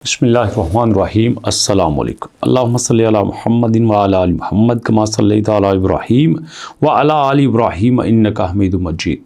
बिस्मिल्लाहिर्रहमानिर्रहीम अस्सलाम वालेकुम अल्लाहुम्मा सल्लि अला मुहम्मदिन व अला आलि मुहम्मद कमा सल्लैता अला इब्राहीम व अला आलि इब्राहीम इन्नका हमीदुम मजीद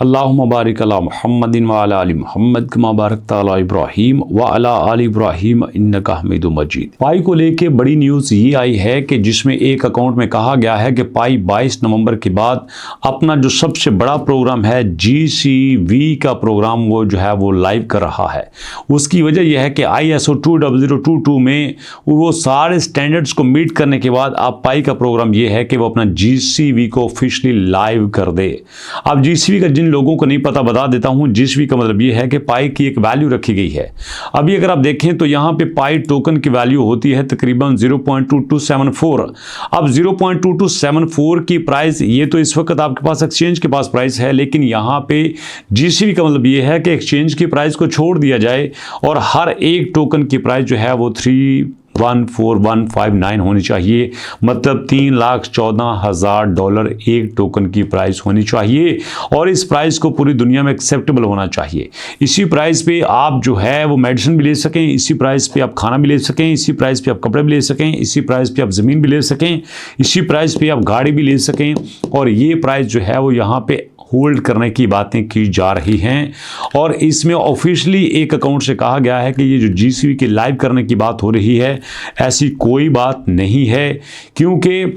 अल्लाहुम्मा बारिक अला मुहम्मदिन व अला आलि मुहम्मद कमा बारकता अला इब्राहीम व अला आलि इब्राहीम इन्नका हमीदुम मजीद। पाई को लेके बड़ी न्यूज़ ये आई है कि जिसमें एक अकाउंट में कहा गया है कि पाई 22 नवंबर के बाद अपना जो सबसे बड़ा प्रोग्राम है GCV का प्रोग्राम वो जो है वो लाइव कर रहा है। उसकी वजह यह है कि ISO 20022 में वो सारे स्टैंडर्ड्स को मीट करने के बाद अब पाई का प्रोग्राम ये है कि वो अपना GCV को ऑफिशियली लाइव कर दे। अब GCV का जिन लोगों को नहीं पता बता देता हूँ। GCV का मतलब ये है कि पाई की एक वैल्यू रखी गई है। अभी अगर आप देखें तो यहाँ पे पाई टोकन की वैल्यू होती है तकरीबन 0.2274। अब 0.2274 की प्राइस ये तो इस वक्त आपके पास एक्सचेंज के पास प्राइस है, लेकिन यहाँ पे GCV का मतलब ये है कि एक्सचेंज की प्राइस को छोड़ दिया जाए और हर एक टोकन की प्राइस जो है वो 314,159 होनी चाहिए, मतलब $3,14,000 एक टोकन की प्राइस होनी चाहिए और इस प्राइस को पूरी दुनिया में एक्सेप्टेबल होना चाहिए। इसी प्राइस पे आप जो है वो मेडिसिन भी ले सकें, इसी प्राइस पे आप खाना भी ले सकें, इसी प्राइस पे आप कपड़े भी ले सकें, इसी प्राइस पे आप ज़मीन भी ले सकें, इसी प्राइस पे आप गाड़ी भी ले सकें और ये प्राइस जो है वो यहाँ पे होल्ड करने की बातें की जा रही हैं। और इसमें ऑफिशियली एक अकाउंट से कहा गया है कि ये जो GCV के लाइव करने की बात हो रही है ऐसी कोई बात नहीं है, क्योंकि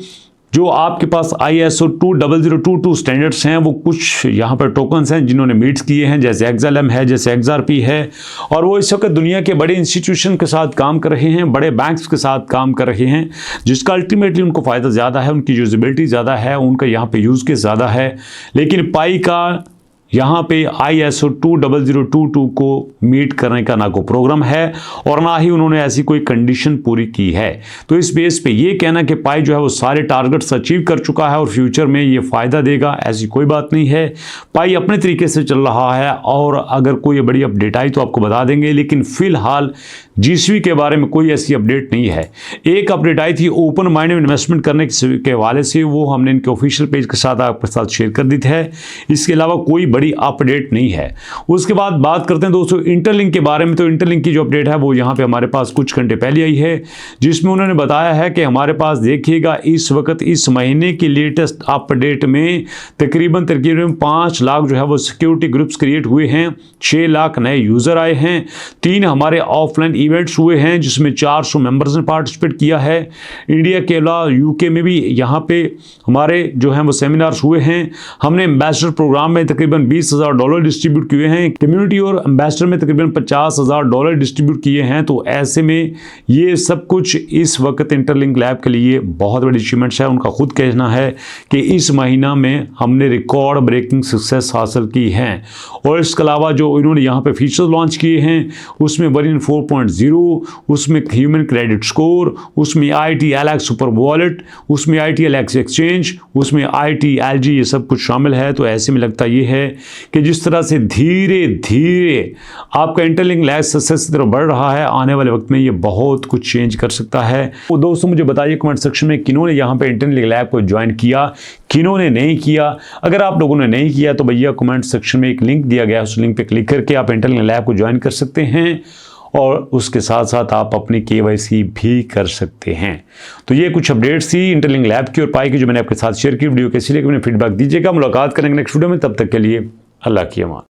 जो आपके पास ISO 20022 स्टैंडर्ड्स हैं वो कुछ यहाँ पर टोकन्स हैं जिन्होंने मीट्स किए हैं, जैसे XLM है, जैसे XRP है, और वो इस वक्त दुनिया के बड़े इंस्टीट्यूशन के साथ काम कर रहे हैं, बड़े बैंक्स के साथ काम कर रहे हैं, जिसका अल्टीमेटली उनको फ़ायदा ज़्यादा है, उनकी यूज़बिलिटी ज़्यादा है, उनका यहाँ पे यूज़ केस ज़्यादा है। लेकिन पाई का यहाँ पे ISO 20022 को मीट करने का ना कोई प्रोग्राम है और ना ही उन्होंने ऐसी कोई कंडीशन पूरी की है। तो इस बेस पे ये कहना कि पाई जो है वो सारे टारगेट्स अचीव कर चुका है और फ्यूचर में ये फ़ायदा देगा, ऐसी कोई बात नहीं है। पाई अपने तरीके से चल रहा है और अगर कोई बड़ी अपडेट आई तो आपको बता देंगे, लेकिन फ़िलहाल GCV के बारे में कोई ऐसी अपडेट नहीं है। एक अपडेट आई थी ओपन माइंड में इन्वेस्टमेंट करने के हवाले से, वो हमने इनके ऑफिशियल पेज के साथ आपके साथ शेयर कर दी है। इसके अलावा कोई बड़ी अपडेट नहीं है। उसके बाद बात करते हैं दोस्तों इंटरलिंक के बारे में। तो इंटरलिंक की जो अपडेट है वो यहाँ पे हमारे पास कुछ घंटे पहले आई है, जिसमें उन्होंने बताया है कि हमारे पास देखिएगा इस वक्त इस महीने की लेटेस्ट अपडेट में तकरीबन 5 लाख जो है वो सिक्योरिटी ग्रुप्स क्रिएट हुए हैं, 6 लाख नए यूज़र आए हैं, 3 हमारे ऑफलाइन इवेंट्स हुए हैं जिसमें 400 मेंबर्स ने पार्टिसिपेट किया है। इंडिया के अलावा UK में भी यहाँ पे हमारे जो हैं वो सेमिनार्स हुए हैं। हमने एम्बेसडर प्रोग्राम में तकरीबन $20,000 डिस्ट्रीब्यूट किए हैं, कम्युनिटी और एम्बेसडर में तकरीबन $50,000 डिस्ट्रीब्यूट किए हैं। तो ऐसे में ये सब कुछ इस वक्त इंटरलिंक लैब के लिए बहुत बड़ी अचीवमेंट्स है। उनका खुद कहना है कि इस महीना में हमने रिकॉर्ड ब्रेकिंग सक्सेस हासिल की है। और इसके अलावा जो इन्होंने यहाँ पे फीचर्स लॉन्च किए हैं उसमें वर्जन 4.0, उसमें ह्यूमन क्रेडिट स्कोर, उसमें ITLX सुपर वॉलेट, उसमें ITLX एक्सचेंज, उसमें ITLG, ये सब कुछ शामिल है। तो ऐसे में लगता ये है कि जिस तरह से धीरे धीरे आपका इंटरलिंक लैब सक्सेस की तरफ बढ़ रहा है, आने वाले वक्त में ये बहुत कुछ चेंज कर सकता है। तो दोस्तों मुझे बताइए कमेंट सेक्शन में किन्होंने यहाँ पे इंटरलिंक लैब को ज्वाइन किया, किन्होंने नहीं किया। अगर आप लोगों ने नहीं किया तो भैया कमेंट सेक्शन में एक लिंक दिया गया है, उस लिंक पे क्लिक करके आप इंटरलिंक लैब को ज्वाइन कर सकते हैं और उसके साथ साथ आप अपनी KYC भी कर सकते हैं। तो ये कुछ अपडेट्स थी इंटरलिंक लैब की और पाई की जो मैंने आपके साथ शेयर की। वीडियो कैसी लगी अपने फीडबैक दीजिएगा। मुलाकात करेंगे नेक्स्ट वीडियो में, तब तक के लिए अल्लाह की अमान।